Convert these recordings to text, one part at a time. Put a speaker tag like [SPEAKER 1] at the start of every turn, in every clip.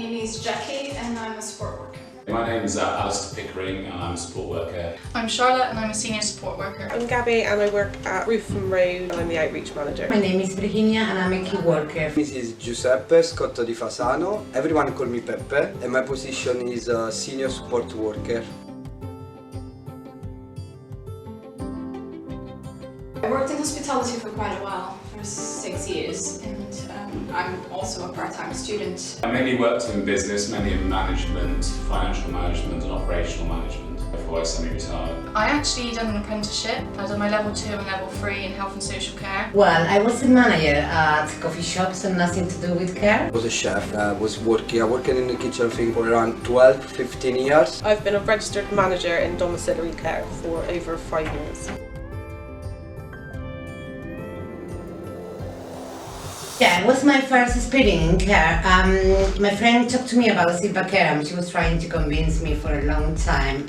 [SPEAKER 1] name is Jackie and I'm a support worker.
[SPEAKER 2] My name is Alistair Pickering and I'm a support worker.
[SPEAKER 3] I'm Charlotte and I'm a senior support worker.
[SPEAKER 4] I'm Gabby and I work at Rootham Road and I'm the outreach manager.
[SPEAKER 5] My name is Virginia and I'm a key worker.
[SPEAKER 6] This is Giuseppe Scotto di Fasano. Everyone call me Peppe and my position is a senior support worker.
[SPEAKER 1] I worked in hospitality for quite a while, for 6 years, and I'm also a part-time student.
[SPEAKER 2] I mainly worked in business, mainly in management, financial management and operational management before I semi-retired.
[SPEAKER 3] I actually done an apprenticeship. I done my level 2 and level 3 in health and social care.
[SPEAKER 5] Well, I was a manager at coffee shops and nothing to do with care.
[SPEAKER 6] I was a chef. I worked in the kitchen for around 12-15 years.
[SPEAKER 4] I've been a registered manager in domiciliary care for over 5 years.
[SPEAKER 5] Yeah, it was my first experience in care. My friend talked to me about Silva Care and she was trying to convince me for a long time.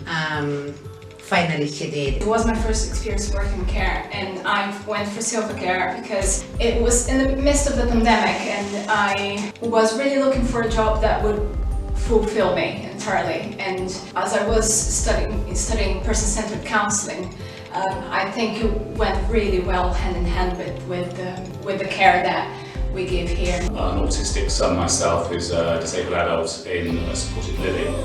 [SPEAKER 5] Finally she did.
[SPEAKER 1] It was my first experience working in care, and I went for Silva Care because it was in the midst of the pandemic and I was really looking for a job that would fulfill me entirely. And as I was studying person-centered counselling, I think it went really well hand in hand with the care that we give here.
[SPEAKER 2] An autistic son myself who's a disabled adult in a supported living,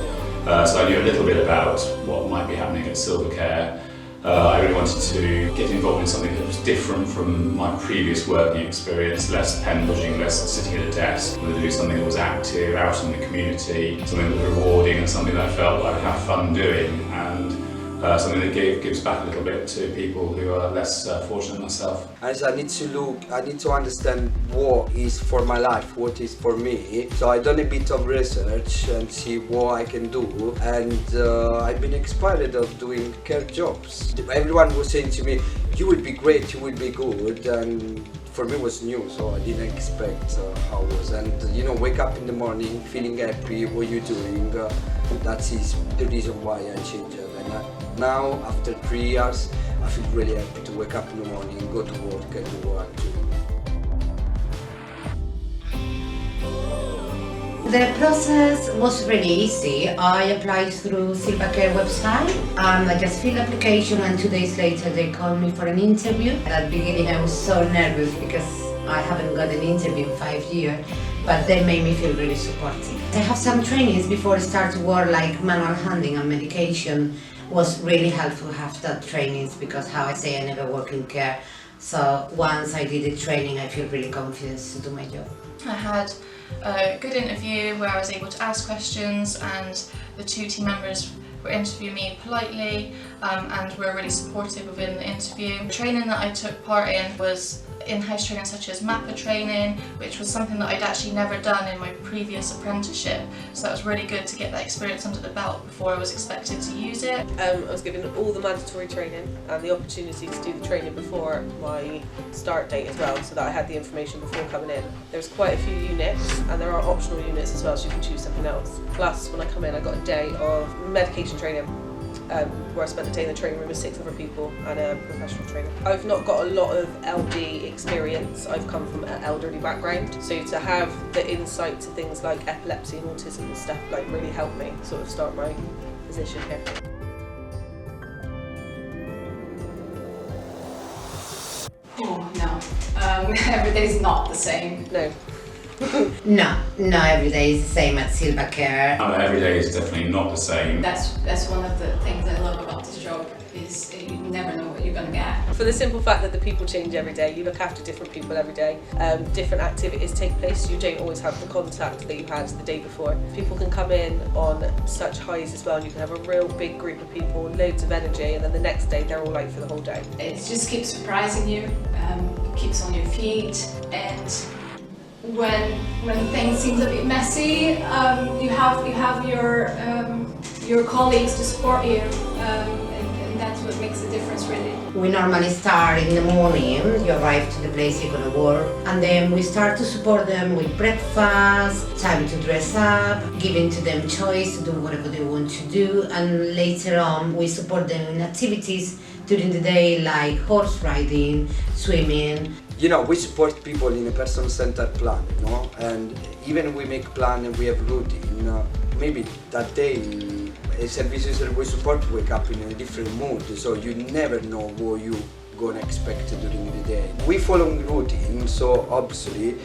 [SPEAKER 2] so I knew a little bit about what might be happening at Silva Care. I really wanted to get involved in something that was different from my previous working experience, less pen pushing, less sitting at a desk. I wanted to do something that was active, out in the community, something that was rewarding and something that I felt I would have fun doing, and something that gives back a little bit to people who are less fortunate than myself.
[SPEAKER 6] As I need to understand what is for my life, what is for me. So I done a bit of research and see what I can do, and I've been inspired of doing care jobs. Everyone was saying to me, you will be great, you will be good, and for me it was new, so I didn't expect how it was. And wake up in the morning feeling happy, what you're doing, that is the reason why I changed it. And now, after 3 years, I feel really happy to wake up in the morning, go to work and do what I do.
[SPEAKER 5] The process was really easy. I applied through Silva Care website. I just filled the application and 2 days later they called me for an interview. At the beginning I was so nervous because I haven't got an interview in 5 years, but they made me feel really supportive. I have some trainings before I start to work, like manual handling and medication. Was really helpful to have that trainings because, how I say, I never work in care. So once I did the training, I feel really confident to do my job.
[SPEAKER 3] I had a good interview where I was able to ask questions, and the 2 team members were interviewing me politely and were really supportive within the interview. The training that I took part in was in-house training such as MAPA training, which was something that I'd actually never done in my previous apprenticeship, so that was really good to get that experience under the belt before I was expected to use it.
[SPEAKER 4] I was given all the mandatory training and the opportunity to do the training before my start date as well, so that I had the information before coming in. There's quite a few units and there are optional units as well, so you can choose something else. Plus, when I come in, I got a day of medication training, where I spent the day in the training room with 6 other people and a professional trainer. I've not got a lot of LD experience. I've come from an elderly background, so to have the insight to things like epilepsy and autism and stuff really helped me sort of start my position here.
[SPEAKER 1] Oh no, every day is not the same.
[SPEAKER 4] No.
[SPEAKER 5] No, every day is the same at Silva Care.
[SPEAKER 2] Every day is definitely not the same.
[SPEAKER 1] That's one of the things I love about this job, is you never know what you're gonna get.
[SPEAKER 4] For the simple fact that the people change every day, you look after different people every day, different activities take place, you don't always have the contact that you had the day before. People can come in on such highs as well, and you can have a real big group of people, loads of energy, and then the next day they're all late for the whole day.
[SPEAKER 1] It just keeps surprising you, keeps on your feet, and when things seem a bit messy, you have your colleagues to support you, and that's what makes the difference really.
[SPEAKER 5] We normally start in the morning, you arrive to the place you're gonna work, and then we start to support them with breakfast, time to dress up, giving to them choice to do whatever they want to do, and later on we support them in activities during the day like horse riding, swimming,
[SPEAKER 6] You know, we support people in a person-centered plan, you know, and even we make plan and we have routine, maybe that day a service user we support wake up in a different mood, so you never know what you gonna expect during the day. We follow routine, so obviously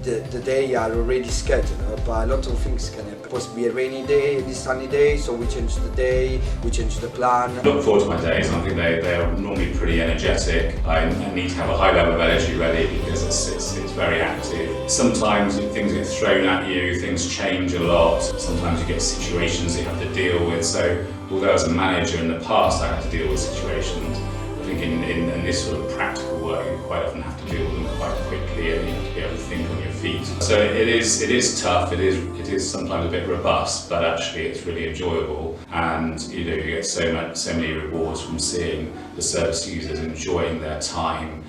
[SPEAKER 6] the day are already scheduled, but a lot of things can happen. It's supposed to be a rainy day, a sunny day, so we change the day, we change the plan.
[SPEAKER 2] I look forward to my days, and I think they're normally pretty energetic. I need to have a high level of energy ready because it's very active. Sometimes things get thrown at you, things change a lot. Sometimes you get situations you have to deal with. So although as a manager in the past I had to deal with situations, I think in this sort of practical work you quite often have to deal with them quite quickly, and you have to be able to think on your feet. So it is tough, it is sometimes a bit robust, but actually it's really enjoyable, and you get so many rewards from seeing the service users enjoying their time.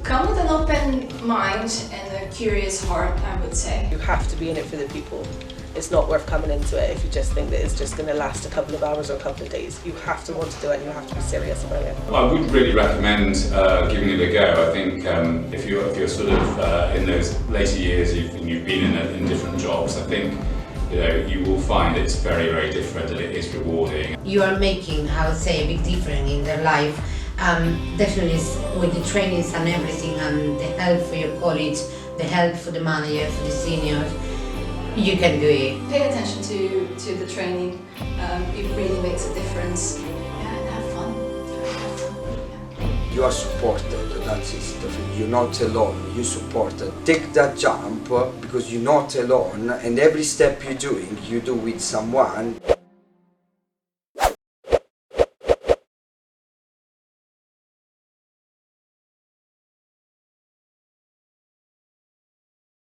[SPEAKER 1] Come with an open mind and a curious heart, I would say.
[SPEAKER 4] You have to be in it for the people. It's not worth coming into it if you just think that it's just going to last a couple of hours or a couple of days. You have to want to do it, and you have to be serious about it.
[SPEAKER 2] I would really recommend giving it a go. I think if you're sort of in those later years, you've been in different jobs, I think you will find it's very, very different, and it is rewarding.
[SPEAKER 5] You are making, I would say, a big difference in their life. Definitely with the trainings and everything, and the help for your colleagues, the help for the manager, for the seniors, you can do it.
[SPEAKER 1] Pay attention to the training. It really makes a difference. Yeah, and have fun. Yeah.
[SPEAKER 6] You are supported, that's it. You're not alone, you're supported. Take that jump because you're not alone, and every step you're doing, you do with someone.